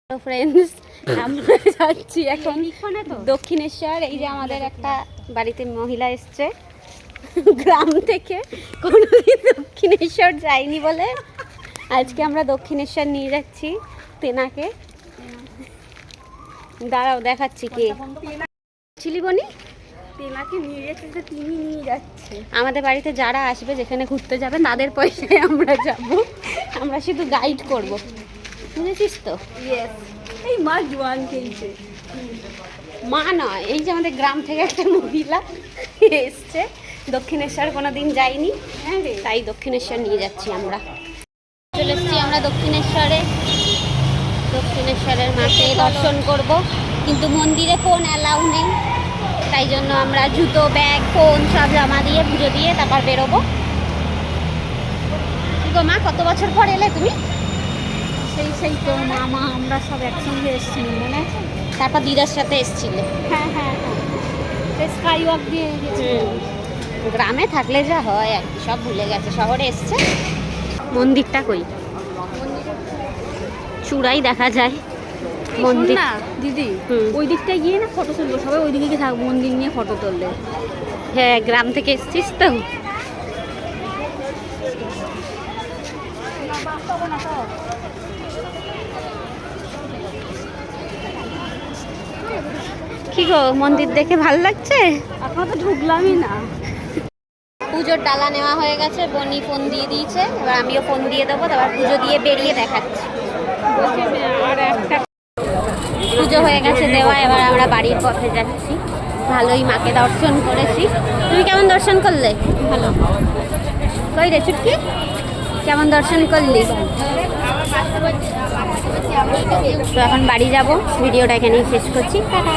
Hello friends, আমরা যাচ্ছি এখন দক্ষিণেশ্বর। এই যে আমাদের একটা বাড়িতে মহিলা এসছে গ্রাম থেকে, কোনোদিন দক্ষিণেশ্বর যাইনি বলে আজকে আমরা দক্ষিণেশ্বর নিয়ে যাচ্ছি তেনাকে। দাঁড়াও দেখাচ্ছি কে ছিলি বনি। তেনাকে নিয়ে যাচ্ছে, তিনি নিয়ে যাচ্ছে। আমাদের বাড়িতে যারা আসবে, যেখানে ঘুরতে যাবে, তাদের পয়সায় আমরা যাব, আমরা শুধু গাইড করব, বুঝেছিস তো? ইয়েস, এই মা জোয়ান খেলছে। মা নয়, এই যে আমাদের গ্রাম থেকে একটা মহিলা এসছে, দক্ষিণেশ্বর কোনোদিন যাইনি, হ্যাঁ রে, তাই দক্ষিণেশ্বর নিয়ে যাচ্ছি আমরা। চলে এসেছি আমরা দক্ষিণেশ্বরে। দক্ষিণেশ্বরের মাকে দর্শন করব, কিন্তু মন্দিরে ফোন অ্যালাউ নেই, তাই জন্য আমরা জুতো, ব্যাগ, ফোন সব জমা দিয়ে পুজো দিয়ে তারপর বেরোবো। কি গো মা, কত বছর পর এলে তুমি? সেই তো মামা, আমরা সব একসঙ্গে এসেছিলাম, মনে আছে? তারপর দিদার সাথে এসেছিলে? হ্যাঁ হ্যাঁ হ্যাঁ, স্কাই ওয়াক দিয়ে গেছিলাম। গ্রামে থাকলে যা হয় আর কি, সব ভুলে গেছে, শহরে এসছে। মন্দিরটা কই? চূড়াই দেখা যায় মন্দির। না দিদি, ওই দিকটা গিয়ে না ফটো তুলবো, সবাই ওই দিকে গিয়ে থাকবো, মন্দির নিয়ে ফটো তুললে। হ্যাঁ, গ্রাম থেকে এসছিস তো। কি গো, মন্দির দেখে ভালো লাগছে? এখনো তো ঢুকলামই না। পুজোর ডালা নেওয়া হয়ে গেছে, বনি ফোন দিয়ে দিয়েছে, এবার আমিও ফোন দিয়ে দেবো, তারপর পুজো দিয়ে বেরিয়ে দেখাচ্ছি। আর একটা পুজো হয়ে গেছে দেওয়া, এবার আমরা বাড়ির পথে যাচ্ছি। ভালোই মাকে দর্শন করেছি। তুমি কেমন দর্শন করলে? ভালো। কই রে চুটকি, কেমন দর্শন করলি? তো এখন বাড়ি যাব, ভিডিওটা এখানেই শেষ করছি। টাটা।